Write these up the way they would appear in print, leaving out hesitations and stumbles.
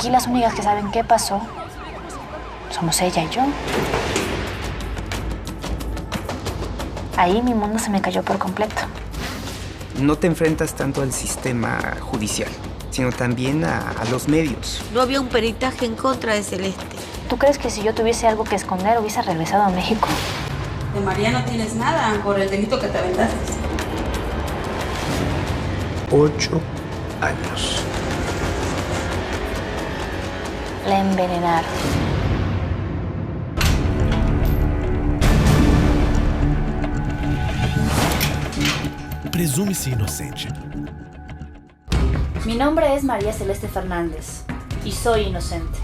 Aquí las únicas que saben qué pasó somos ella y yo. Ahí mi mundo se me cayó por completo. No te enfrentas tanto al sistema judicial, sino también a los medios. No había un peritaje en contra de Celeste. ¿Tú crees que si yo tuviese algo que esconder hubiese regresado a México? De María no tienes nada por el delito que te aventaste. 8 años. La envenenaron. Presume-se inocente. Mi nombre es María Celeste Fernández y soy inocente.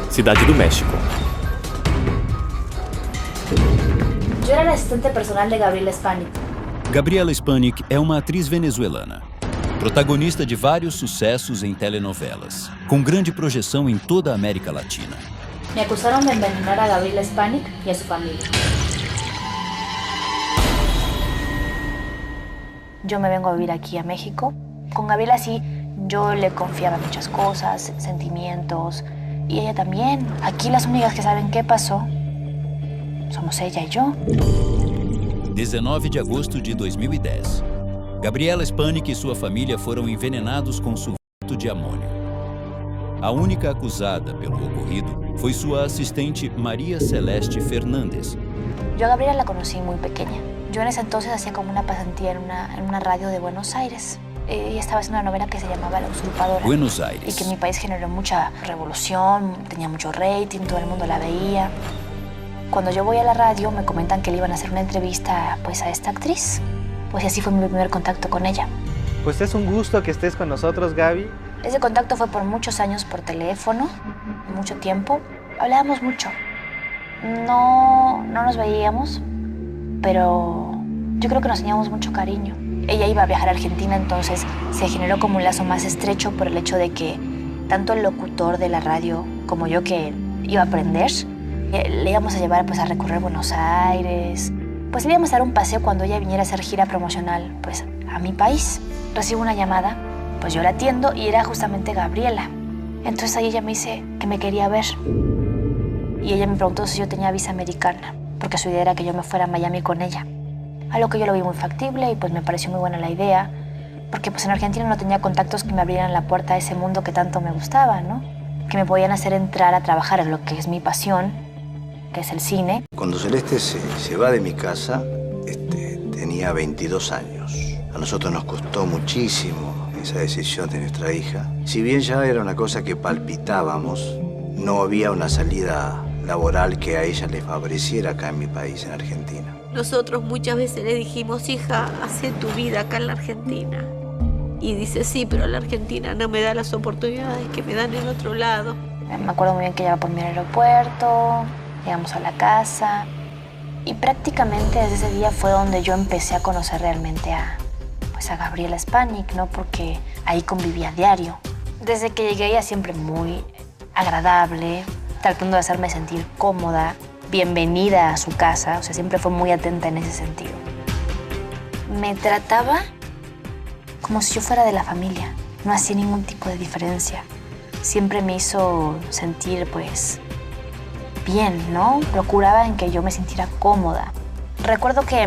Cidade do México. Yo era la asistente personal de Gabriela Spanik. Gabriela Spanik é uma atriz venezuelana, protagonista de vários sucessos em telenovelas, com grande projeção em toda a América Latina. Me acusaron de envenenar a Gabriela Spanik y a su familia. Yo me vengo a vivir aquí a México. Con Gabriela sí, yo le confiaba muchas cosas, sentimientos, y ella también. Aquí las únicas que saben qué pasó somos ella y yo. 19 de agosto de 2010. Gabriela Spanik e sua família foram envenenados com sulfato de amônio. A única acusada pelo ocorrido foi sua assistente María Celeste Fernández. Yo a Gabriela la conocí muy pequeña. Yo en ese entonces hacía como una pasantía en una radio de Buenos Aires. Ella estaba haciendo una novela que se llamaba La Usurpadora. Buenos Aires. Y que en mi país generó mucha revolución, tenía mucho rating, todo el mundo la veía. Cuando yo voy a la radio me comentan que le iban a hacer una entrevista pues a esta actriz. Pues así fue mi primer contacto con ella. Pues es un gusto que estés con nosotros, Gaby. Ese contacto fue por muchos años por teléfono, mucho tiempo. Hablábamos mucho. No nos veíamos, pero yo creo que nos teníamos mucho cariño. Ella iba a viajar a Argentina, entonces se generó como un lazo más estrecho por el hecho de que tanto el locutor de la radio como yo que iba a aprender, le íbamos a llevar pues a recorrer Buenos Aires. Pues le íbamos a dar un paseo cuando ella viniera a hacer gira promocional pues a mi país. Recibo una llamada, pues yo la atiendo y era justamente Gabriela. Entonces ahí ella me dice que me quería ver. Y ella me preguntó si yo tenía visa americana, porque su idea era que yo me fuera a Miami con ella. A lo que yo lo vi muy factible y pues me pareció muy buena la idea, porque pues en Argentina no tenía contactos que me abrieran la puerta a ese mundo que tanto me gustaba, ¿no? Que me podían hacer entrar a trabajar en lo que es mi pasión, que es el cine. Cuando Celeste se va de mi casa, tenía 22 años. A nosotros nos costó muchísimo esa decisión de nuestra hija. Si bien ya era una cosa que palpitábamos, no había una salida laboral que a ella le favoreciera acá en mi país, en Argentina. Nosotros muchas veces le dijimos, hija, haz tu vida acá en la Argentina. Y dice, sí, pero la Argentina no me da las oportunidades que me dan en otro lado. Me acuerdo muy bien que ella va por mi aeropuerto, llegamos a la casa. Y prácticamente desde ese día fue donde yo empecé a conocer realmente a Gabriela Spanik, ¿no? Porque ahí convivía a diario. Desde que llegué ella siempre muy agradable, tratando de hacerme sentir cómoda, bienvenida a su casa, o sea, siempre fue muy atenta en ese sentido. Me trataba como si yo fuera de la familia, no hacía ningún tipo de diferencia. Siempre me hizo sentir, pues, bien, ¿no? Procuraba en que yo me sintiera cómoda. Recuerdo que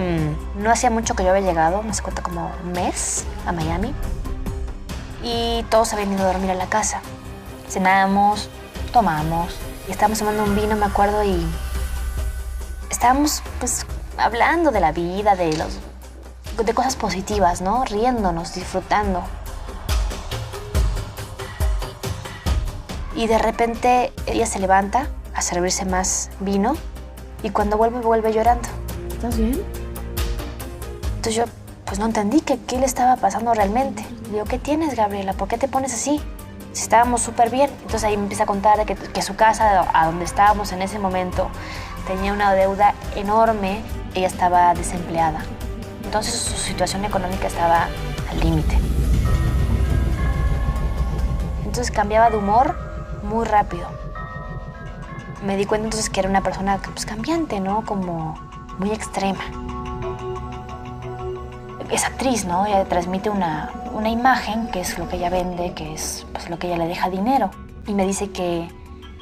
no hacía mucho que yo había llegado, me hace cuenta como un mes a Miami, y todos habían ido a dormir a la casa. Cenábamos, tomamos, y estábamos tomando un vino, me acuerdo, y estábamos pues hablando de la vida, de cosas positivas, ¿no? Riéndonos, disfrutando. Y de repente ella se levanta a servirse más vino y cuando vuelve llorando. ¿Estás bien? Entonces yo pues no entendí qué le estaba pasando realmente. Le digo, ¿qué tienes, Gabriela? ¿Por qué te pones así? Si estábamos súper bien. Entonces ahí me empieza a contar de que su casa, a donde estábamos en ese momento, tenía una deuda enorme. Ella estaba desempleada. Entonces su situación económica estaba al límite. Entonces cambiaba de humor muy rápido. Me di cuenta entonces que era una persona pues, cambiante, ¿no? Como muy extrema. Es actriz, ¿no? Ella transmite una imagen, que es lo que ella vende, que es pues, lo que ella le deja dinero. y me dice que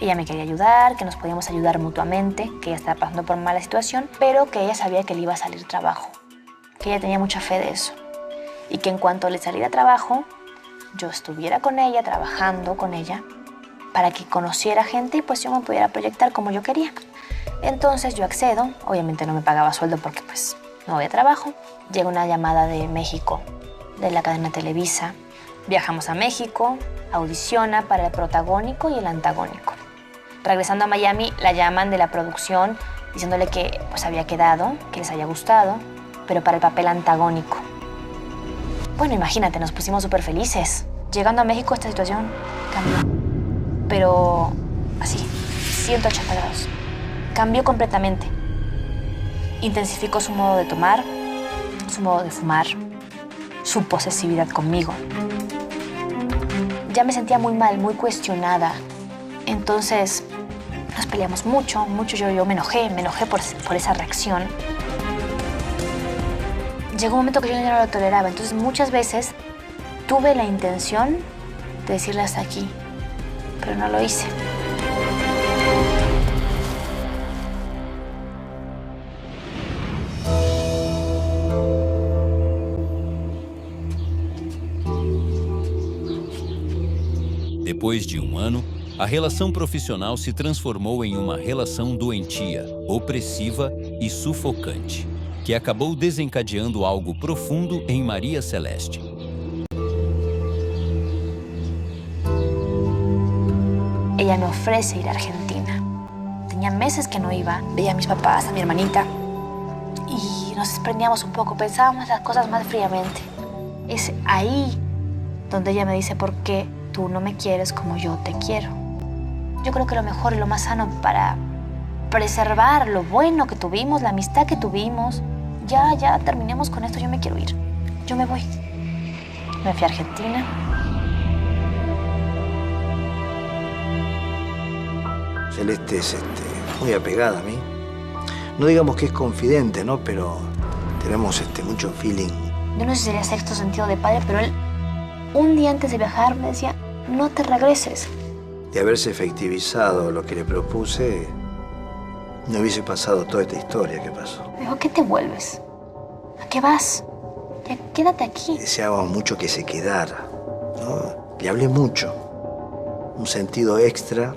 ella me quería ayudar, que nos podíamos ayudar mutuamente, que ella estaba pasando por mala situación, pero que ella sabía que le iba a salir trabajo, que ella tenía mucha fe de eso y que en cuanto le saliera trabajo, yo estuviera con ella, trabajando con ella, para que conociera gente y pues yo me pudiera proyectar como yo quería. Entonces yo accedo, obviamente no me pagaba sueldo porque pues no había trabajo. Llega una llamada de México, de la cadena Televisa. Viajamos a México, audiciona para el protagónico y el antagónico. Regresando a Miami, la llaman de la producción diciéndole que pues había quedado, que les había gustado, pero para el papel antagónico. Bueno, imagínate, nos pusimos súper felices. Llegando a México, esta situación cambió. Pero así, 180 grados. Cambió completamente. Intensificó su modo de tomar, su modo de fumar, su posesividad conmigo. Ya me sentía muy mal, muy cuestionada. Entonces, nos peleamos mucho. Yo me enojé por esa reacción. Llegó un momento que yo ya no lo toleraba. Entonces, muchas veces tuve la intención de decirle hasta aquí, pero no lo hice. Depois de ano, a relação profissional se transformou em uma relação doentia, opressiva e sufocante, que acabou desencadeando algo profundo em María Celeste. Ella me ofrece ir a Argentina. Tenía meses que no iba. Veía a mis papás, a mi hermanita, y nos desprendíamos un poco. Pensábamos las cosas más fríamente. Es ahí donde ella me dice, ¿por qué tú no me quieres como yo te quiero? Yo creo que lo mejor y lo más sano para preservar lo bueno que tuvimos, la amistad que tuvimos, ya terminemos con esto, yo me quiero ir. Yo me voy. Me fui a Argentina. Celeste es muy apegada a mí. No digamos que es confidente, ¿no? Pero tenemos mucho feeling. Yo no sé si sería sexto sentido de padre, pero él, un día antes de viajar, me decía, no te regreses. De haberse efectivizado lo que le propuse, no hubiese pasado toda esta historia que pasó. Me dijo, ¿a qué te vuelves? ¿A qué vas? Ya, quédate aquí. Deseaba mucho que se quedara, ¿no? Le hablé mucho. Un sentido extra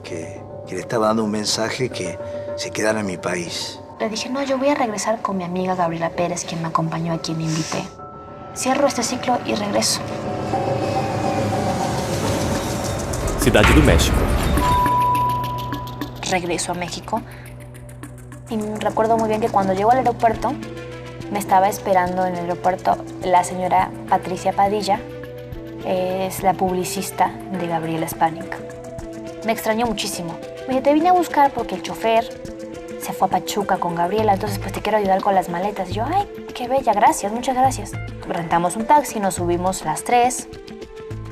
que le estaba dando un mensaje que se quedara en mi país. Le dije, no, yo voy a regresar con mi amiga Gabriela Pérez, quien me acompañó, a quien invité. Cierro este ciclo y regreso. Cidade do México. Regreso a México y recuerdo muy bien que cuando llego al aeropuerto me estaba esperando en el aeropuerto la señora Patricia Padilla, es la publicista de Gabriela Spanik. Me extrañó muchísimo. Me dijo, te vine a buscar porque el chofer se fue a Pachuca con Gabriela, entonces pues te quiero ayudar con las maletas. Y yo, ay, qué bella, gracias, muchas gracias. Rentamos un taxi, nos subimos las 3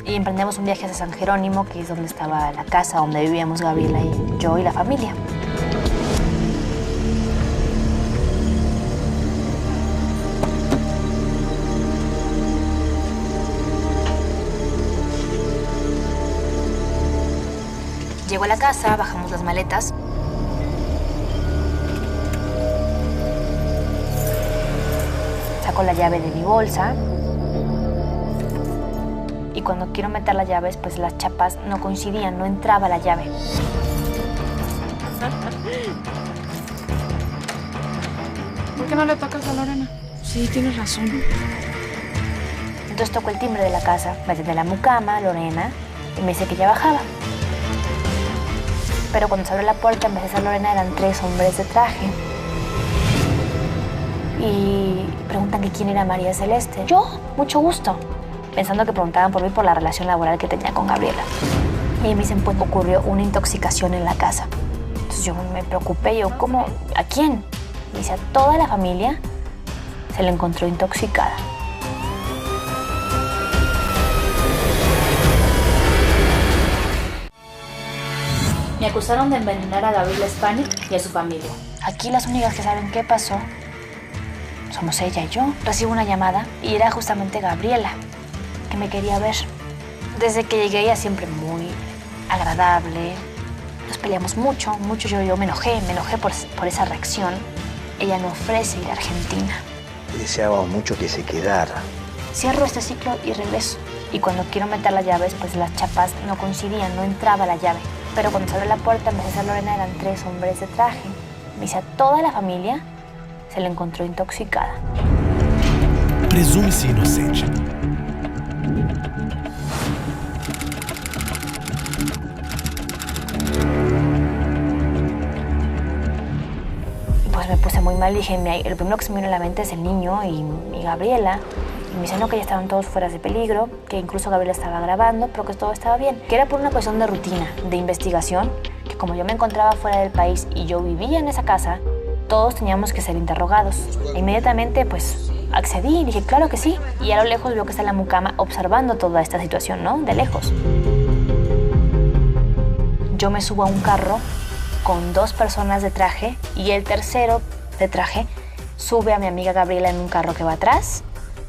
y emprendemos un viaje hacia San Jerónimo, que es donde estaba la casa donde vivíamos Gabriela y yo y la familia. Llego a la casa, bajamos las maletas. Saco la llave de mi bolsa. Y cuando quiero meter las llaves, pues las chapas no coincidían, no entraba la llave. ¿Por qué no le tocas a Lorena? Sí, tienes razón. Entonces toco el timbre de la casa, me atiende la mucama, Lorena, y me dice que ya bajaba. Pero cuando se abre la puerta, en vez de ser Lorena, eran 3 hombres de traje. Y preguntan que quién era María Celeste. Yo, mucho gusto. Pensando que preguntaban por mí por la relación laboral que tenía con Gabriela. Y me dicen, pues ocurrió una intoxicación en la casa. Entonces yo me preocupé, yo, ¿cómo? ¿A quién? Y dice, a toda la familia se le encontró intoxicada. Me acusaron de envenenar a Gabriela Spanik y a su familia. Aquí las únicas que saben qué pasó somos ella y yo. Recibo una llamada y era justamente Gabriela, que me quería ver. Desde que llegué ella siempre muy agradable. Nos peleamos mucho. Yo me enojé por esa reacción. Ella me ofrece ir a Argentina. Deseábamos mucho que se quedara. Cierro este ciclo y regreso. Y cuando quiero meter las llaves, pues las chapas no coincidían, no entraba la llave. Pero cuando se abre la puerta, en vez de ser Lorena, eran 3 hombres de traje. Me dice, a toda la familia se la encontró intoxicada. Presume-se inocente. Pues me puse muy mal y dije, el primero que se me vino a la mente es el niño y Gabriela. Y me dice, no, que ya estaban todos fuera de peligro, que incluso Gabriela estaba grabando, pero que todo estaba bien. Que era por una cuestión de rutina, de investigación, que como yo me encontraba fuera del país y yo vivía en esa casa, todos teníamos que ser interrogados. E inmediatamente, pues, accedí y dije, claro que sí. Y a lo lejos veo que está la mucama observando toda esta situación, ¿no? De lejos. Yo me subo a un carro con 2 personas de traje y el tercero de traje sube a mi amiga Gabriela en un carro que va atrás,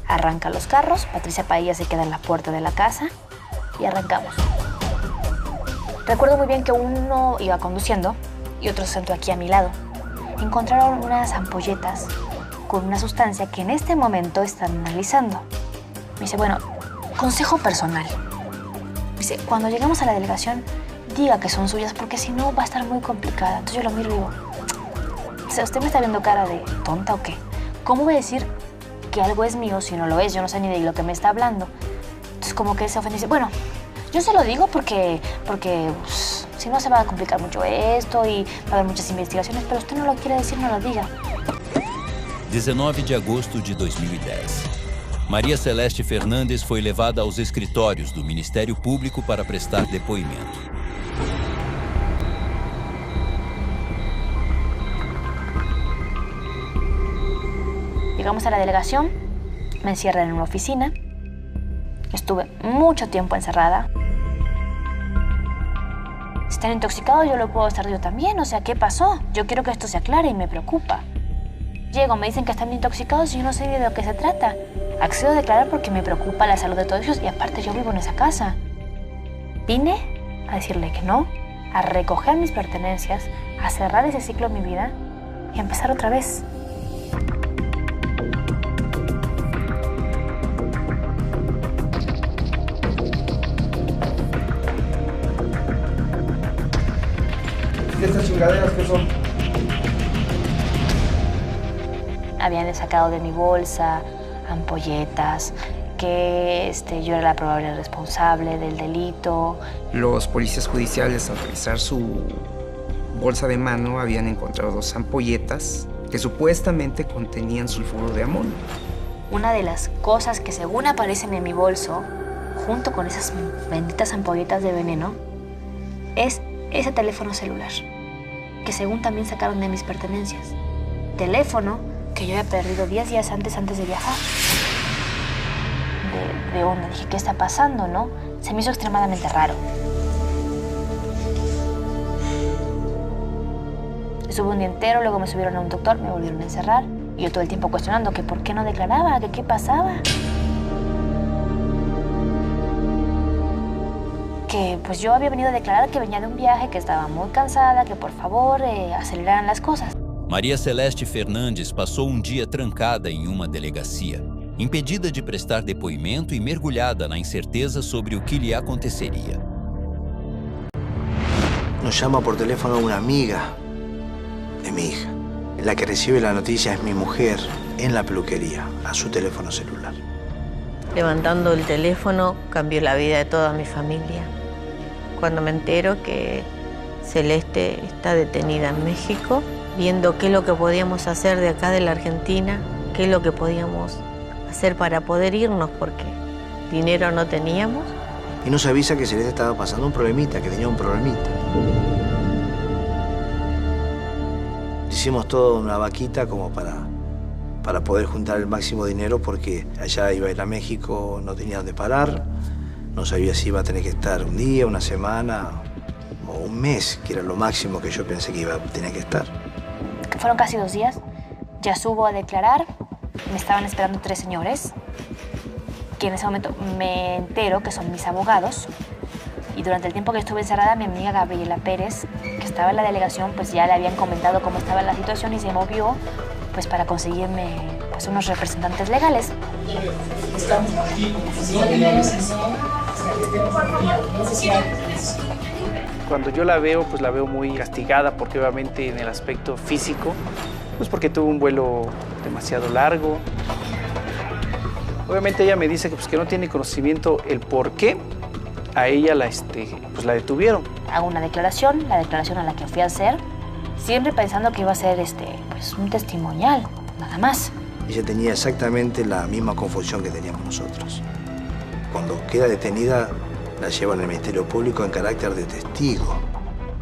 arranca los carros, Patricia Pailla se queda en la puerta de la casa y arrancamos. Recuerdo muy bien que uno iba conduciendo y otro se sentó aquí a mi lado. Encontraron unas ampolletas con una sustancia que en este momento están analizando. Me dice, bueno, consejo personal. Me dice, cuando llegamos a la delegación, diga que son suyas porque si no va a estar muy complicada. Entonces yo lo miro y digo, o sea, ¿usted me está viendo cara de tonta o qué? ¿Cómo voy a decir que algo es mío si no lo es? Yo no sé ni de lo que me está hablando. Entonces como que se ofende y dice, bueno, yo se lo digo porque pues, si no se va a complicar mucho esto y va a haber muchas investigaciones, pero usted no lo quiere decir, no lo diga. 19 de agosto de 2010. Maria Celeste Fernandes foi levada aos escritórios do Ministério Público para prestar depoimento. Llegamos a la delegación, me encierran en una oficina, estuve mucho tiempo encerrada. Si están intoxicados, yo lo puedo estar yo también, o sea, ¿qué pasó? Yo quiero que esto se aclare y me preocupa. Llego, me dicen que están intoxicados y yo no sé de lo que se trata. Accedo a declarar porque me preocupa la salud de todos ellos y aparte yo vivo en esa casa. Vine a decirle que no, a recoger mis pertenencias, a cerrar ese ciclo en mi vida y a empezar otra vez. ¿Y estas chingaderas qué son? Habían sacado de mi bolsa ampolletas, que yo era la probable responsable del delito. Los policías judiciales, al revisar su bolsa de mano, habían encontrado 2 ampolletas que supuestamente contenían sulfuro de amonio. Una de las cosas que según aparecen en mi bolso, junto con esas benditas ampolletas de veneno, es ese teléfono celular, que según también sacaron de mis pertenencias. Teléfono que yo había perdido 10 días antes de viajar. De onda, dije, ¿qué está pasando, no? Se me hizo extremadamente raro. Estuve un día entero, luego me subieron a un doctor, me volvieron a encerrar. Y yo todo el tiempo cuestionando que por qué no declaraba, que qué pasaba. Que pues yo había venido a declarar que venía de un viaje, que estaba muy cansada, que por favor aceleraran las cosas. Maria Celeste Fernandes passou um dia trancada em uma delegacia, impedida de prestar depoimento e mergulhada na incerteza sobre o que lhe aconteceria. Nos llama por teléfono una amiga de mi hija. La que recibe la noticia es mi mujer en la peluquería, a su teléfono celular. Levantando el teléfono cambió la vida de toda mi familia. Cuando me entero que Celeste está detenida en México, viendo qué es lo que podíamos hacer de acá de la Argentina, qué es lo que podíamos hacer para poder irnos, porque dinero no teníamos. Y nos avisa que Celeste estaba pasando un problemita, que tenía un problemita. Hicimos toda una vaquita como para poder juntar el máximo dinero, porque allá iba a ir a México, no tenía dónde parar, no sabía si iba a tener que estar un día, una semana o un mes, que era lo máximo que yo pensé que iba a tener que estar. Fueron casi 2 días, ya subo a declarar, me estaban esperando 3 señores. que en ese momento me entero que son mis abogados. Y durante el tiempo que estuve encerrada, mi amiga Gabriela Pérez, que estaba en la delegación, pues ya le habían comentado cómo estaba la situación y se movió pues para conseguirme pues unos representantes legales. Cuando yo la veo, pues la veo muy castigada, porque obviamente en el aspecto físico, pues porque tuvo un vuelo demasiado largo. Obviamente ella me dice que, pues, que no tiene conocimiento el por qué a ella pues la detuvieron. Hago una declaración, la declaración a la que fui a hacer, siempre pensando que iba a ser pues un testimonial, nada más. Ella tenía exactamente la misma confusión que teníamos nosotros. Cuando queda detenida, la llevan al Ministerio Público en carácter de testigo.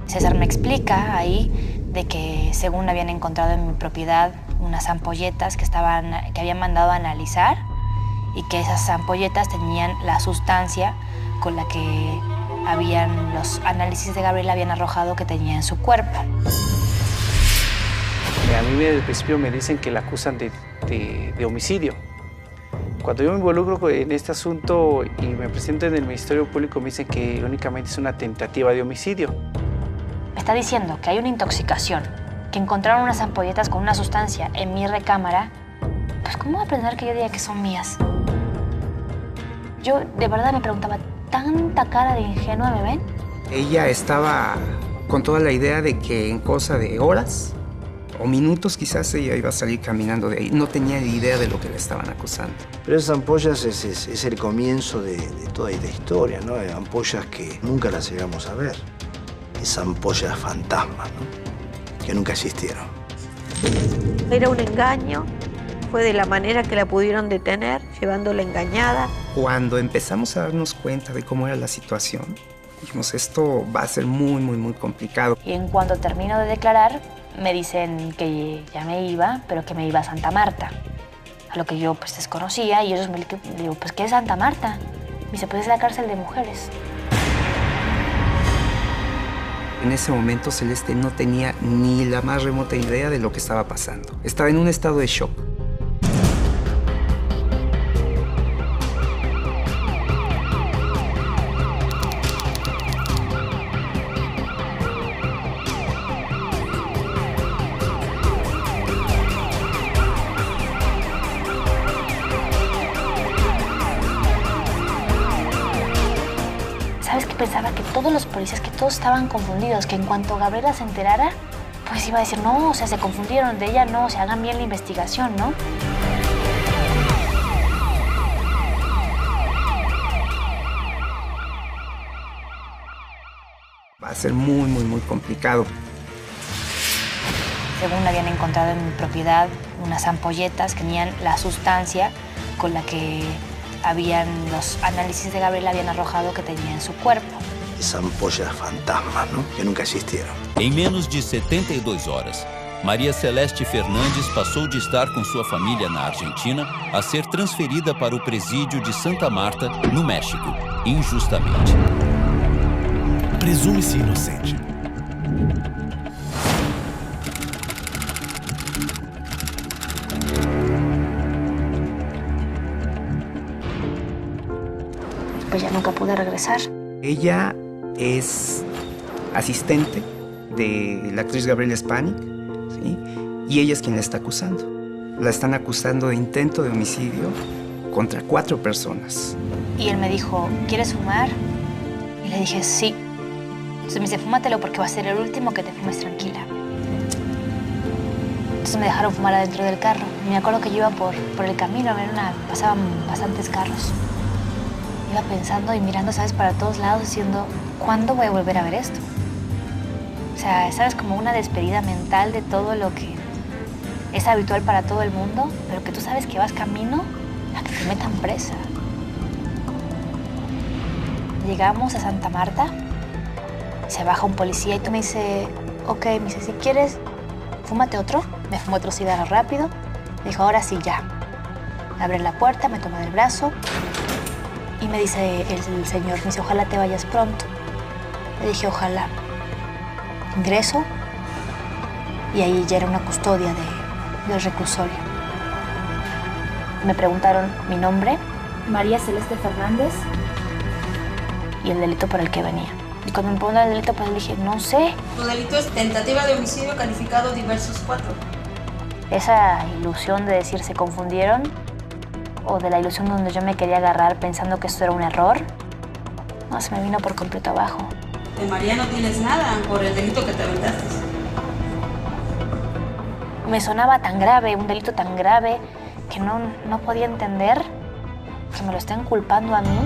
César me explica ahí de que según habían encontrado en mi propiedad unas ampolletas que habían mandado a analizar y que esas ampolletas tenían la sustancia con la que los análisis de Gabriela habían arrojado que tenía en su cuerpo. A mí desde el principio me dicen que la acusan de homicidio. Cuando yo me involucro en este asunto y me presento en el Ministerio Público, me dicen que únicamente es una tentativa de homicidio. Me está diciendo que hay una intoxicación, que encontraron unas ampolletas con una sustancia en mi recámara. Pues, ¿cómo va a pensar que yo diga que son mías? Yo de verdad me preguntaba, ¿tanta cara de ingenua me ven? Ella estaba con toda la idea de que en cosa de horas o minutos quizás ella iba a salir caminando de ahí. No tenía ni idea de lo que le estaban acusando. Pero esas ampollas es el comienzo de toda esta historia, ¿no? Ampollas que nunca las llegamos a ver. Esas ampollas fantasmas, ¿no? Que nunca existieron. Era un engaño, fue de la manera que la pudieron detener, llevándola engañada. Cuando empezamos a darnos cuenta de cómo era la situación, dijimos, esto va a ser muy, muy, muy complicado. Y en cuanto termino de declarar, me dicen que ya me iba, pero que me iba a Santa Marta. A lo que yo pues desconocía y ellos me digo, pues ¿qué es Santa Marta? Me dice, pues es la cárcel de mujeres. En ese momento Celeste no tenía ni la más remota idea de lo que estaba pasando. Estaba en un estado de shock. ¿Sabes qué? Pensaba que todos los policías, que todos estaban confundidos, que en cuanto Gabriela se enterara, pues iba a decir, no, o sea, se confundieron, de ella no, o sea, hagan bien la investigación, ¿no? Va a ser muy, muy, muy complicado. Según habían encontrado en mi propiedad unas ampolletas que tenían la sustancia con la que los análisis de Gabriela habían arrojado que tenía en su cuerpo. Esas ampollas fantasmas, ¿no? Que nunca existieron. Em menos de 72 horas, Maria Celeste Fernandes passou de estar com sua família na Argentina a ser transferida para o presídio de Santa Marta, no México, injustamente. Presume-se inocente. Pues ya nunca pude regresar. Ella es asistente de la actriz Gabriela Spanik, ¿sí? Y ella es quien la está acusando. La están acusando de intento de homicidio contra 4 personas. Y él me dijo, ¿quieres fumar? Y le dije, sí. Entonces me dice, fúmatelo porque va a ser el último que te fumes tranquila. Entonces me dejaron fumar adentro del carro. Y me acuerdo que yo iba por el camino, pasaban bastantes carros. Iba pensando y mirando, ¿sabes?, para todos lados, diciendo, ¿cuándo voy a volver a ver esto? O sea, ¿sabes?, como una despedida mental de todo lo que es habitual para todo el mundo, pero que tú sabes que vas camino a que te metan presa. Llegamos a Santa Marta, se baja un policía y tú me dice, ok, me dice, si quieres, fúmate otro. Me fumó otro cigarro rápido. Me dijo, ahora sí, ya. Abre la puerta, me toma del brazo. Y me dice el señor, me dice, ojalá te vayas pronto. Le dije, ojalá. Ingreso y ahí ya era una custodia del reclusorio. Me preguntaron mi nombre María Celeste Fernández. Y el delito por el que venía. Y cuando me preguntaron el delito, pues le dije, no sé. Tu delito es tentativa de homicidio calificado diversos 4. Esa ilusión de decir se confundieron, o de la ilusión donde yo me quería agarrar pensando que esto era un error, no, se me vino por completo abajo. De María no tienes nada por el delito que te aventaste. Me sonaba tan grave, un delito tan grave, que no podía entender que me lo estén culpando a mí.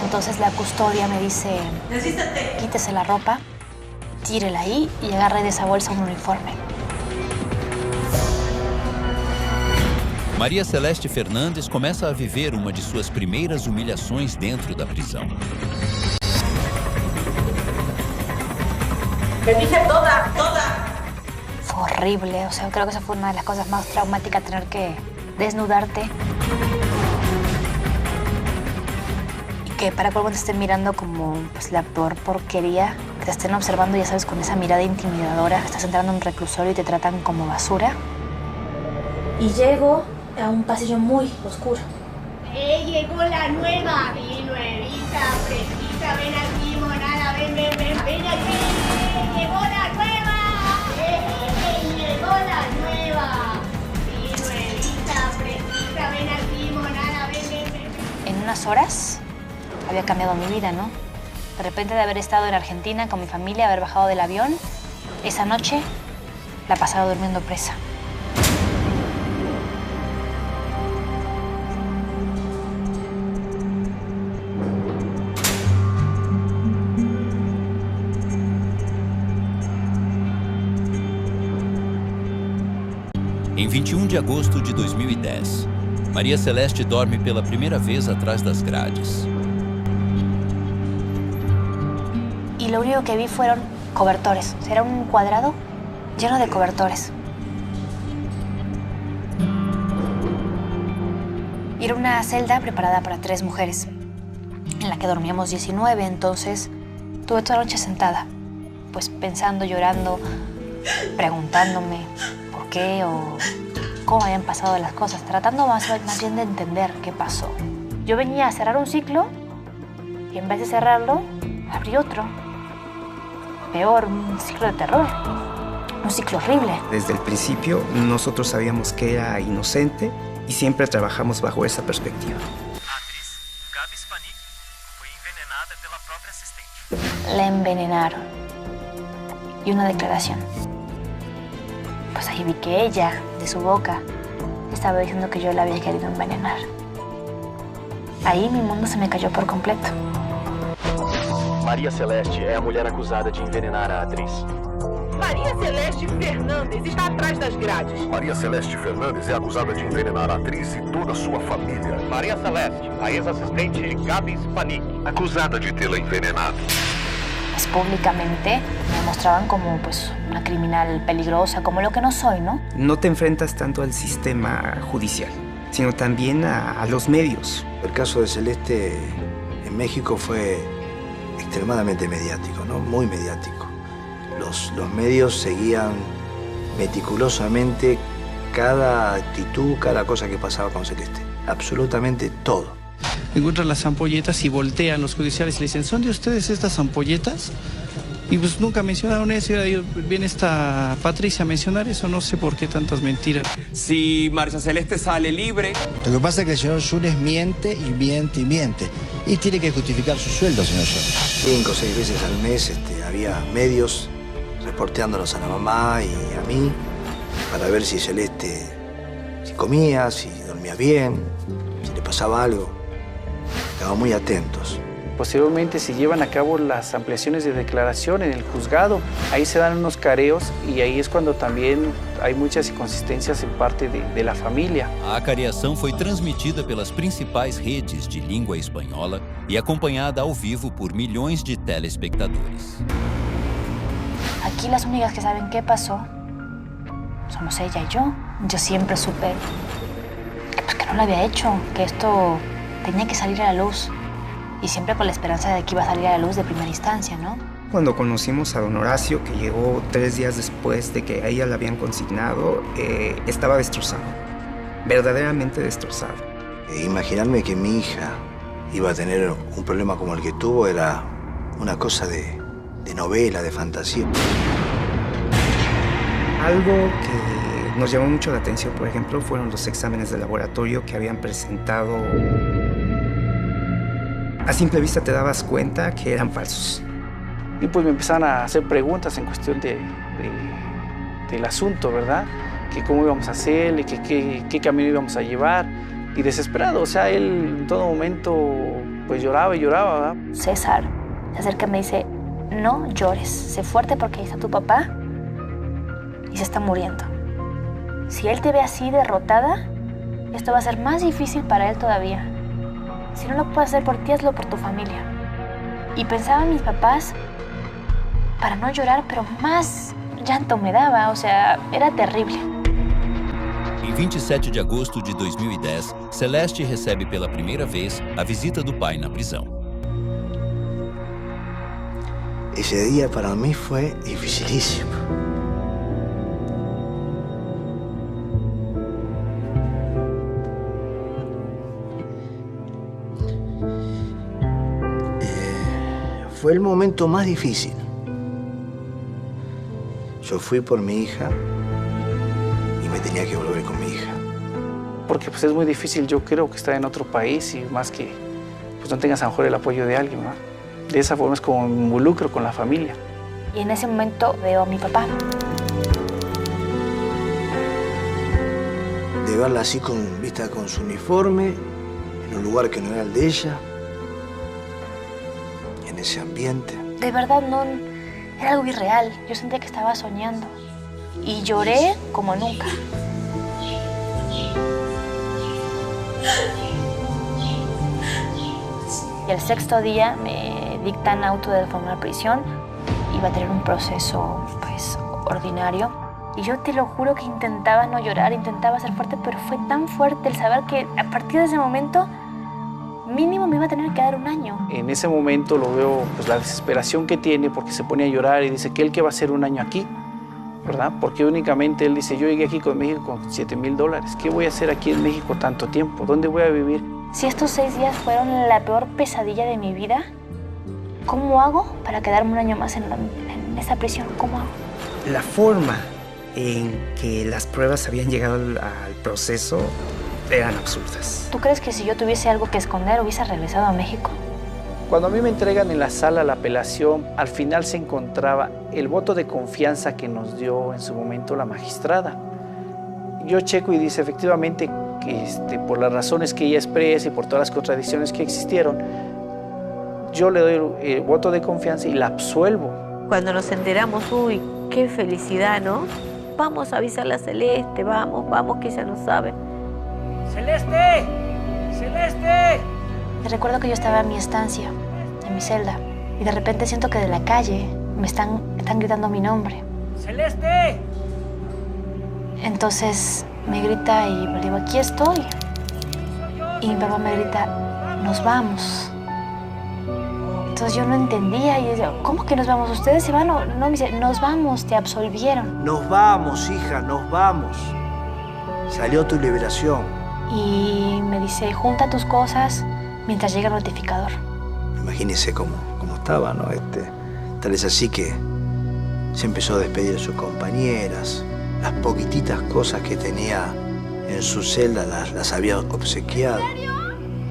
Entonces la custodia me dice, Desvístate. quítese la ropa, tírela ahí y agarre de esa bolsa un uniforme. Maria Celeste Fernandes começa a viver uma de suas primeiras humilhações dentro da prisão. Me dije toda. Fue horrible, o sea, creo que esa fue una de las cosas más traumáticas, tener que desnudarte. Y que para colmo te estén mirando como pues, la peor porquería, que te estén observando, ya sabes, con esa mirada intimidadora. Estás entrando en un reclusorio y te tratan como basura. Y llego a un pasillo muy oscuro. Llegó la nueva, bien nuevita, fresquita, ven aquí, monada, ven aquí. Llegó la nueva, llegó la nueva, bien nuevita, fresquita, ven aquí, monada, ven. En unas horas había cambiado mi vida, ¿no? De repente de haber estado en Argentina con mi familia, haber bajado del avión, esa noche la pasaba durmiendo presa. Em 21 de agosto de 2010, Maria Celeste dorme pela primeira vez atrás das grades. Y lo único que vi fueron cobertores. Era un cuadrado lleno de cobertores. Y era una celda preparada para 3 mujeres, en la que dormíamos 19, entonces tuve toda la noche sentada, pues pensando, llorando, preguntándome por qué o cómo habían pasado las cosas, tratando más bien de entender qué pasó. Yo venía a cerrar un ciclo y en vez de cerrarlo, abrí otro. Peor, un ciclo de terror, un ciclo horrible. Desde el principio nosotros sabíamos que era inocente y siempre trabajamos bajo esa perspectiva. A atriz Gabi Spanik fue envenenada pela própria assistente. La envenenaron. Y una declaración. Pues ahí vi que ella, de su boca, estaba diciendo que yo la había querido envenenar. Ahí mi mundo se me cayó por completo. Maria Celeste é a mulher acusada de envenenar a atriz. Maria Celeste Fernandes está atrás das grades. Maria Celeste Fernandes é acusada de envenenar a atriz e toda a sua família. Maria Celeste, a ex-assistente Gabi Spanik, acusada de tê-la envenenado. Pues públicamente me mostraban como pues, una criminal peligrosa, como lo que no soy, ¿no? No te enfrentas tanto al sistema judicial, sino también a los medios. El caso de Celeste en México fue extremadamente mediático, ¿no? Muy mediático. Los medios seguían meticulosamente cada actitud, cada cosa que pasaba con Celeste. Absolutamente todo. Encuentran las ampolletas y voltean los judiciales y le dicen, ¿son de ustedes estas ampolletas? Y pues nunca mencionaron eso. Y viene esta Patricia a mencionar eso. No sé por qué tantas mentiras. Si María Celeste sale libre... Lo que pasa es que el señor Yunes miente y miente y miente. Y tiene que justificar su sueldo, señor Yunes. 5 o 6 veces al mes había medios reporteándonos a la mamá y a mí para ver si Celeste si comía, si dormía bien, si le pasaba algo. Estaban muy atentos. Posteriormente se llevan a cabo las ampliaciones de declaración en el juzgado. Ahí se dan unos careos y ahí es cuando también hay muchas inconsistencias en parte de la familia. A acareação foi transmitida pelas principais redes de língua espanhola e acompanhada ao vivo por milhões de telespectadores. Aquí las únicas que saben qué pasó somos ella y yo. Yo siempre supe que no lo había hecho, que esto tenía que salir a la luz. Y siempre con la esperanza de que iba a salir a la luz de primera instancia, ¿no? cuando conocimos a don Horacio, que llegó 3 días después de que a ella la habían consignado, estaba destrozado, verdaderamente destrozado. Imaginarme que mi hija iba a tener un problema como el que tuvo era una cosa de novela, de fantasía. Algo que nos llamó mucho la atención, por ejemplo, fueron los exámenes de laboratorio que habían presentado. A simple vista te dabas cuenta que eran falsos. Y pues me empezaron a hacer preguntas en cuestión del asunto, ¿verdad? Que cómo íbamos a hacer, qué camino íbamos a llevar. Y desesperado, o sea, él en todo momento pues lloraba y lloraba, ¿verdad? César se acerca y me dice, no llores, sé fuerte porque ahí está tu papá y se está muriendo. Si él te ve así derrotada, esto va a ser más difícil para él todavía. Si no lo puedes hacer por ti, hazlo por tu familia. Y pensaba en mis papás para no llorar, pero más llanto me daba, o sea, era terrible. Em 27 de agosto de 2010, Celeste recebe pela primeira vez a visita do pai na prisão. Ese día para mí fue dificilísimo. Fue el momento más difícil. Yo fui por mi hija y me tenía que volver con mi hija. Porque pues es muy difícil, yo creo, que estar en otro país y más que pues no tengas a lo mejor el apoyo de alguien, ¿no? De esa forma es como me involucro con la familia. Y en ese momento veo a mi papá. De verla así con su uniforme, en un lugar que no era el de ella, en ese ambiente. De verdad no, era algo irreal. Yo sentía que estaba soñando. Y lloré como nunca. Y el 6º día me dictan auto de formal prisión. Iba a tener un proceso, pues, ordinario. Y yo te lo juro que intentaba no llorar, intentaba ser fuerte, pero fue tan fuerte el saber que a partir de ese momento mínimo me iba a tener que dar 1 año. En ese momento lo veo, pues la desesperación que tiene porque se pone a llorar y dice que él que va a hacer 1 año aquí, ¿verdad? Porque únicamente él dice, yo llegué aquí con México con $7,000. ¿Qué voy a hacer aquí en México tanto tiempo? ¿Dónde voy a vivir? Si estos 6 días fueron la peor pesadilla de mi vida, ¿cómo hago para quedarme 1 año más en esta prisión? ¿Cómo hago? La forma en que las pruebas habían llegado al proceso eran absurdas. ¿Tú crees que si yo tuviese algo que esconder hubiese regresado a México? Cuando a mí me entregan en la sala la apelación, al final se encontraba el voto de confianza que nos dio en su momento la magistrada. Yo checo y dice efectivamente que por las razones que ella expresa y por todas las contradicciones que existieron, yo le doy el voto de confianza y la absuelvo. Cuando nos enteramos, uy, qué felicidad, ¿no? Vamos a avisarle a Celeste, vamos, que ella no sabe. ¡Celeste! ¡Celeste! Recuerdo que yo estaba en mi estancia, en mi celda, y de repente siento que de la calle me están gritando mi nombre. ¡Celeste! Entonces me grita y le digo, aquí estoy. Y mi papá me grita, nos vamos. Entonces yo no entendía y decía, ¿cómo que nos vamos? ¿Ustedes se van? No, me dice, nos vamos, te absolvieron. Nos vamos, hija, nos vamos. Salió tu liberación. Y me dice, junta tus cosas mientras llega el notificador. Imagínese cómo estaba, ¿no? Tal es así que se empezó a despedir de sus compañeras. Las poquititas cosas que tenía en su celda las había obsequiado.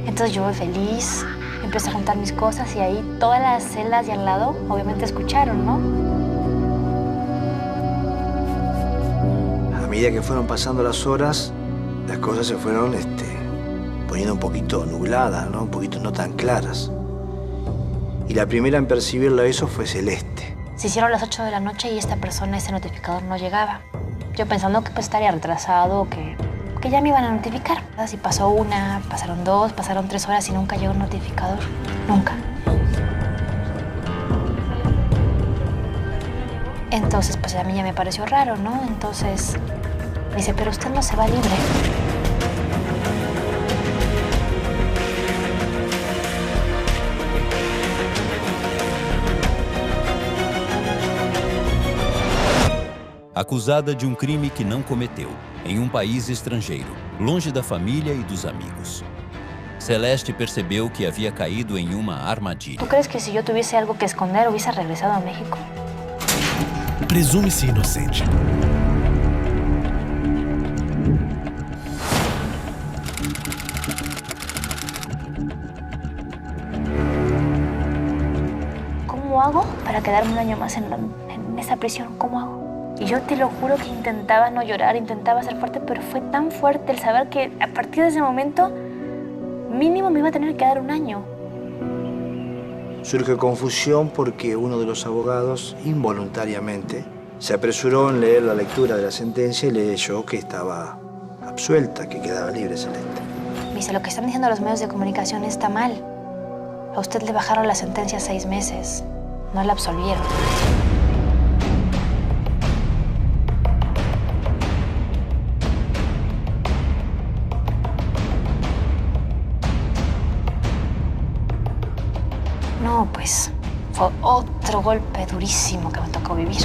Entonces yo voy feliz, empiezo a juntar mis cosas y ahí todas las celdas de al lado obviamente escucharon, ¿no? A medida que fueron pasando las horas, las cosas se fueron poniendo un poquito nubladas, ¿no? Un poquito no tan claras. Y la primera en percibirlo eso fue Celeste. Se hicieron las 8 de la noche y esta persona, ese notificador, no llegaba. Yo pensando que pues estaría retrasado, que ya me iban a notificar. Así pasó 1, pasaron 2, pasaron 3 horas y nunca llegó el notificador. Nunca. Entonces, pues a mí ya me pareció raro, ¿no? Entonces, me dice, pero usted no se va libre. acusada de um crime que não cometeu, em um país estrangeiro, longe da família e dos amigos. Celeste percebeu que havia caído em uma armadilha. ¿Tú crees que si yo tuviese algo que esconder hubiese regresado a México? Presume-se inocente. ¿Cómo hago para quedarme un año más en esa prisión? ¿Cómo hago? Y yo te lo juro que intentaba no llorar, intentaba ser fuerte, pero fue tan fuerte el saber que a partir de ese momento mínimo me iba a tener que dar un año. Surge confusión porque uno de los abogados, involuntariamente, se apresuró en leer la lectura de la sentencia y leyó que estaba absuelta, que quedaba libre Celeste. Me dice, lo que están diciendo los medios de comunicación está mal. A usted le bajaron la sentencia a 6 meses, no la absolvieron. No, pues fue otro golpe durísimo que me tocó vivir.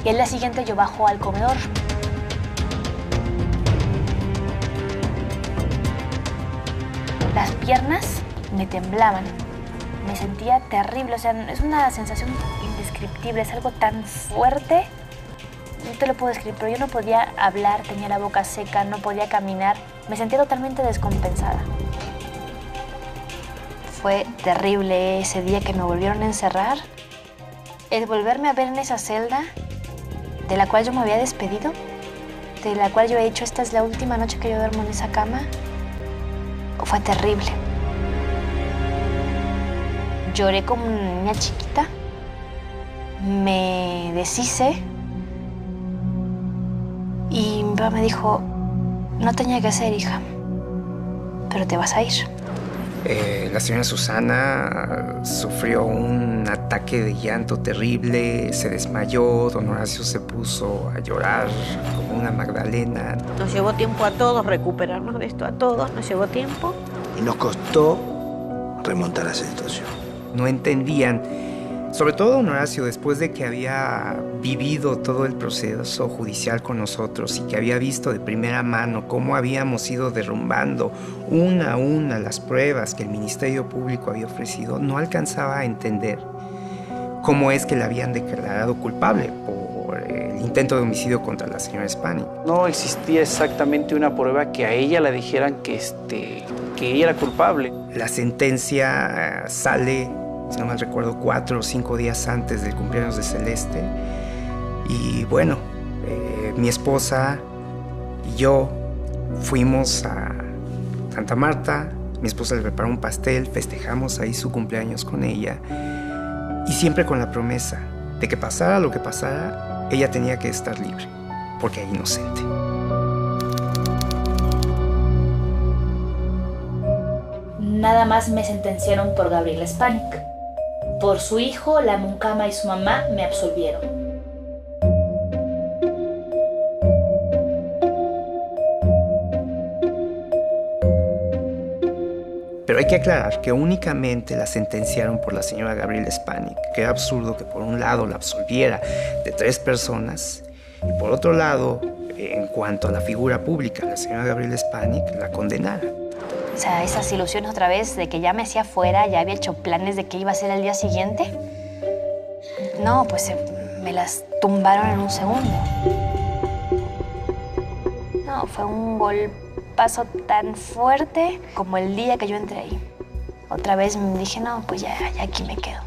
Y al día siguiente yo bajo al comedor. Las piernas me temblaban. Me sentía terrible, o sea, es una sensación indescriptible, es algo tan fuerte. No te lo puedo describir, pero yo no podía hablar, tenía la boca seca, no podía caminar. Me sentía totalmente descompensada. Fue terrible ese día que me volvieron a encerrar. El volverme a ver en esa celda, de la cual yo me había despedido, de la cual yo he dicho, esta es la última noche que yo duermo en esa cama, fue terrible. Lloré como una niña chiquita, me deshice. Y mi papá me dijo, no tenía que hacer, hija, pero te vas a ir. La señora Susana sufrió un ataque de llanto terrible, se desmayó, don Horacio se puso a llorar como una Magdalena. Nos llevó tiempo a todos recuperarnos de esto, a todos nos llevó tiempo. Y nos costó remontar a esa situación. No entendían. Sobre todo don Horacio, después de que había vivido todo el proceso judicial con nosotros y que había visto de primera mano cómo habíamos ido derrumbando una a una las pruebas que el Ministerio Público había ofrecido, no alcanzaba a entender cómo es que la habían declarado culpable por el intento de homicidio contra la señora Spanik. No existía exactamente una prueba que a ella le dijeran que ella era culpable. La sentencia sale, si no mal recuerdo, 4 o 5 días antes del cumpleaños de Celeste. Y bueno, mi esposa y yo fuimos a Santa Marta. Mi esposa le preparó un pastel, festejamos ahí su cumpleaños con ella. Y siempre con la promesa de que pasara lo que pasara, ella tenía que estar libre, porque era inocente. Nada más me sentenciaron por Gabriela Spanik. Por su hijo, la mucama y su mamá me absolvieron. Pero hay que aclarar que únicamente la sentenciaron por la señora Gabriela Spanik, que era absurdo que por un lado la absolviera de 3 personas y por otro lado, en cuanto a la figura pública, la señora Gabriela Spanik la condenara. O sea, esas ilusiones otra vez de que ya me hacía fuera, ya había hecho planes de qué iba a ser el día siguiente. No, pues me las tumbaron en un segundo. No, fue un golpazo tan fuerte como el día que yo entré ahí. Otra vez me dije, no, pues ya aquí me quedo.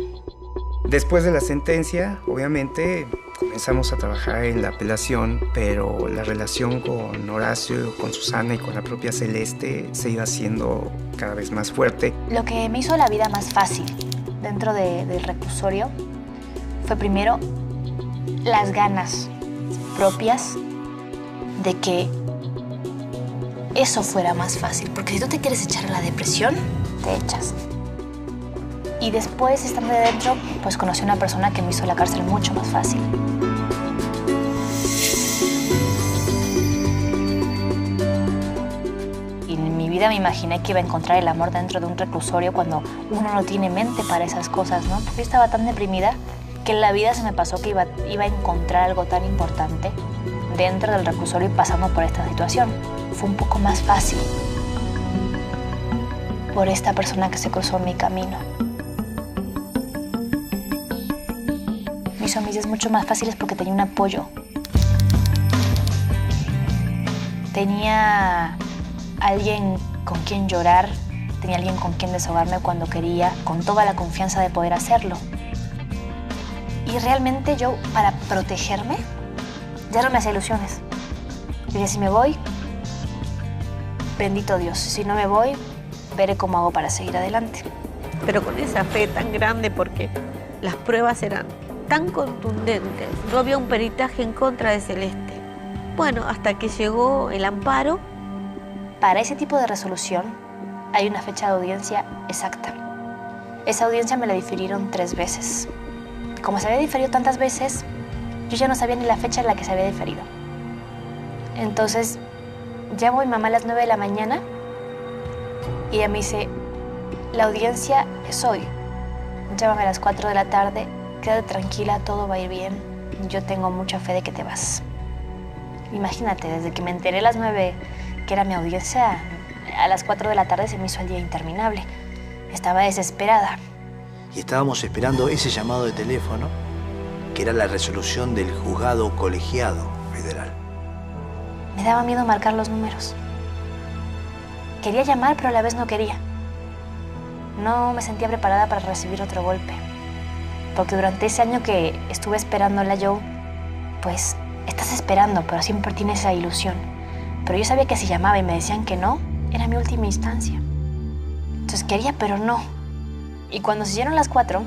Después de la sentencia, obviamente, comenzamos a trabajar en la apelación, pero la relación con Horacio, con Susana y con la propia Celeste se iba haciendo cada vez más fuerte. Lo que me hizo la vida más fácil dentro del reclusorio fue primero las ganas propias de que eso fuera más fácil. Porque si tú te quieres echar a la depresión, te echas. Y después, estando de dentro, pues conocí a una persona que me hizo la cárcel mucho más fácil. Y en mi vida me imaginé que iba a encontrar el amor dentro de un reclusorio cuando uno no tiene mente para esas cosas, ¿no? Porque yo estaba tan deprimida que en la vida se me pasó que iba a encontrar algo tan importante dentro del reclusorio y pasando por esta situación. Fue un poco más fácil por esta persona que se cruzó en mi camino. Me hizo mis días mucho más fáciles porque tenía un apoyo. Tenía alguien con quien llorar, tenía alguien con quien desahogarme cuando quería, con toda la confianza de poder hacerlo. Y realmente yo, para protegerme, ya no me hacía ilusiones. Yo decía, si me voy, bendito Dios. Si no me voy, veré cómo hago para seguir adelante. Pero con esa fe tan grande porque las pruebas eran tan contundentes. No había un peritaje en contra de Celeste. Bueno, hasta que llegó el amparo. Para ese tipo de resolución hay una fecha de audiencia exacta. Esa audiencia me la difirieron 3 veces. Como se había diferido tantas veces, yo ya no sabía ni la fecha en la que se había diferido. Entonces, llamo a mi mamá a las 9 de la mañana y ella me dice, la audiencia es hoy. Llámame a las 4 de la tarde, quédate tranquila, todo va a ir bien. Yo tengo mucha fe de que te vas. Imagínate, desde que me enteré a las 9 que era mi audiencia, a las 4 de la tarde se me hizo el día interminable. Estaba desesperada. Y estábamos esperando ese llamado de teléfono, que era la resolución del juzgado colegiado federal. Me daba miedo marcar los números. Quería llamar, pero a la vez no quería. No me sentía preparada para recibir otro golpe. Porque durante ese año que estuve esperándola yo, pues estás esperando, pero siempre tienes esa ilusión. Pero yo sabía que si llamaba y me decían que no, era mi última instancia. Entonces quería, pero no. Y cuando se hicieron las 4,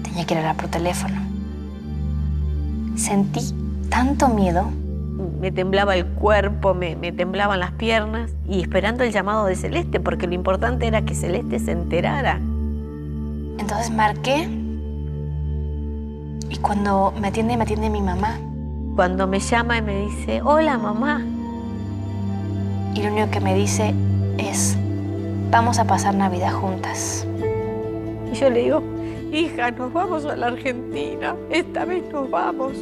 tenía que ir a hablar por teléfono. Sentí tanto miedo. Me temblaba el cuerpo, me temblaban las piernas y esperando el llamado de Celeste, porque lo importante era que Celeste se enterara. Entonces marqué y cuando me atiende mi mamá. Cuando me llama y me dice, hola mamá. Y lo único que me dice es, vamos a pasar Navidad juntas. Y yo le digo, hija, nos vamos a la Argentina, esta vez nos vamos.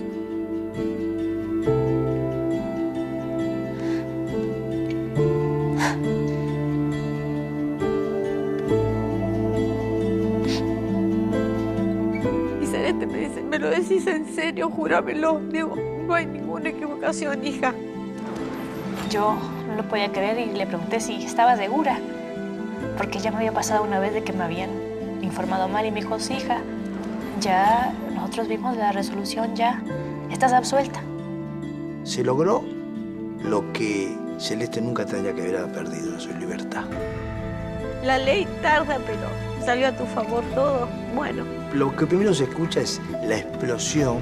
Y Celeste me dice, ¿me lo decís en serio? Júramelo. Digo, no hay ninguna equivocación, hija. Yo no lo podía creer y le pregunté si estaba segura, porque ya me había pasado una vez de que me habían informado mal y me dijo, sí, hija, ya nosotros vimos la resolución, ya estás absuelta. Se logró lo que Celeste nunca tendría que haber perdido, su libertad. La ley tarda, pero salió a tu favor todo. Bueno. Lo que primero se escucha es la explosión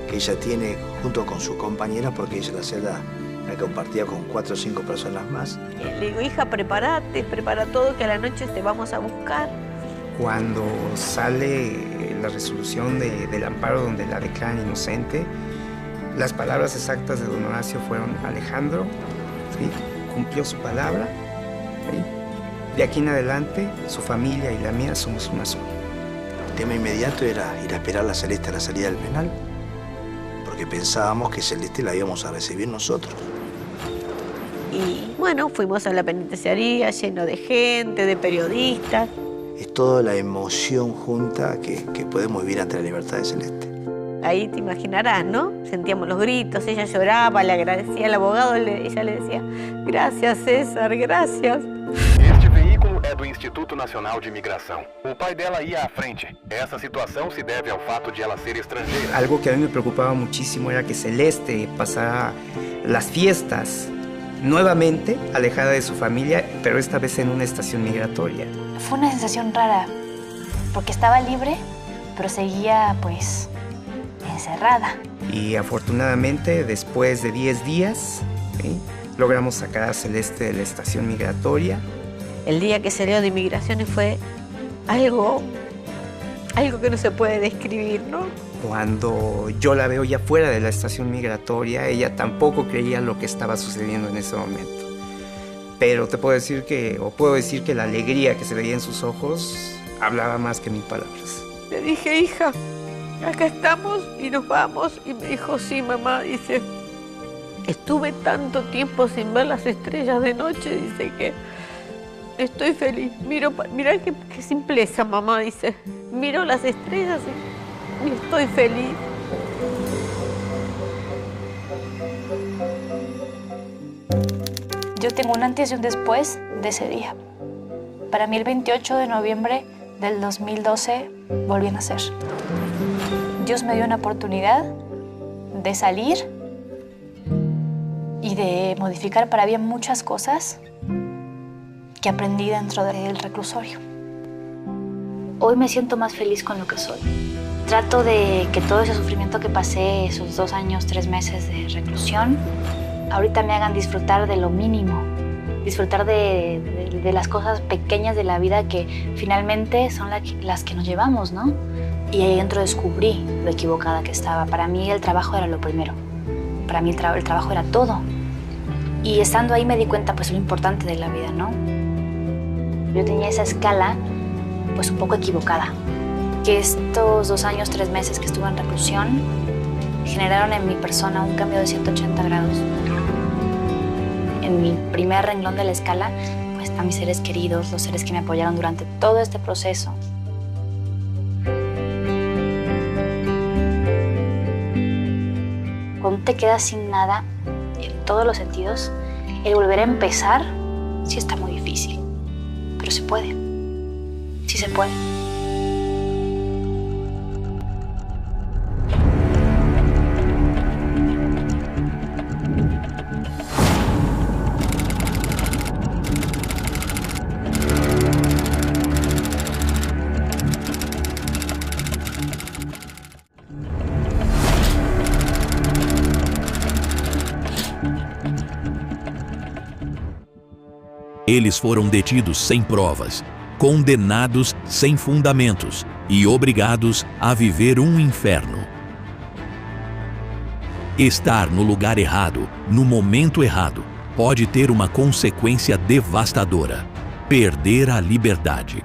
que ella tiene junto con su compañera, porque ella la celda la compartía con 4 o 5 personas más. Le digo, hija, prepárate, prepara todo, que a la noche te vamos a buscar. Cuando sale la resolución del amparo donde la declaran inocente, las palabras exactas de don Horacio fueron, Alejandro, ¿sí?, cumplió su palabra, ¿sí? De aquí en adelante, su familia y la mía somos una sola. El tema inmediato era ir a esperar a Celeste a la salida del penal, porque pensábamos que Celeste la íbamos a recibir nosotros. Y bueno, fuimos a la penitenciaría lleno de gente, de periodistas. Es toda la emoción junta que podemos vivir ante la libertad de Celeste. Ahí te imaginarás, ¿no? Sentíamos los gritos, ella lloraba, le agradecía al abogado, ella le decía, gracias César, gracias. Este veículo é do Instituto Nacional de Imigração. O pai dela ia à frente. Essa situação se deve ao fato de ela ser estrangeira. Algo que a mí me preocupaba muchísimo era que Celeste pasara las fiestas nuevamente alejada de su familia, pero esta vez en una estación migratoria. Fue una sensación rara, porque estaba libre, pero seguía, pues, encerrada. Y afortunadamente, después de 10 días, ¿sí?, logramos sacar a Celeste de la estación migratoria. El día que salió de inmigraciones fue algo que no se puede describir, ¿no? Cuando yo la veo ya fuera de la estación migratoria, ella tampoco creía lo que estaba sucediendo en ese momento. pero te puedo decir puedo decir que la alegría que se veía en sus ojos hablaba más que mil palabras. Le dije, hija, acá estamos y nos vamos. Y me dijo, sí, mamá, dice, estuve tanto tiempo sin ver las estrellas de noche, dice que estoy feliz. Mira qué simpleza, mamá, dice. Miro las estrellas y estoy feliz. Yo tengo un antes y un después de ese día. Para mí el 28 de noviembre del 2012 volví a nacer. Dios me dio una oportunidad de salir y de modificar para bien muchas cosas que aprendí dentro del reclusorio. Hoy me siento más feliz con lo que soy. Trato de que todo ese sufrimiento que pasé, esos 2 años, 3 meses de reclusión, ahorita me hagan disfrutar de lo mínimo, disfrutar de las cosas pequeñas de la vida que finalmente son las que nos llevamos, ¿no? Y ahí dentro descubrí lo equivocada que estaba. Para mí el trabajo era lo primero. Para mí el trabajo era todo. Y estando ahí me di cuenta, pues, lo importante de la vida, ¿no? Yo tenía esa escala, pues, un poco equivocada. Que estos 2 años, 3 meses que estuve en reclusión generaron en mi persona un cambio de 180 grados. En mi primer renglón de la escala, pues, están mis seres queridos, los seres que me apoyaron durante todo este proceso. Cuando te quedas sin nada, en todos los sentidos, el volver a empezar sí está muy difícil. Pero se puede. Sí se puede. Eles foram detidos sem provas, condenados sem fundamentos e obrigados a viver um inferno. Estar no lugar errado, no momento errado, pode ter uma consequência devastadora: perder a liberdade.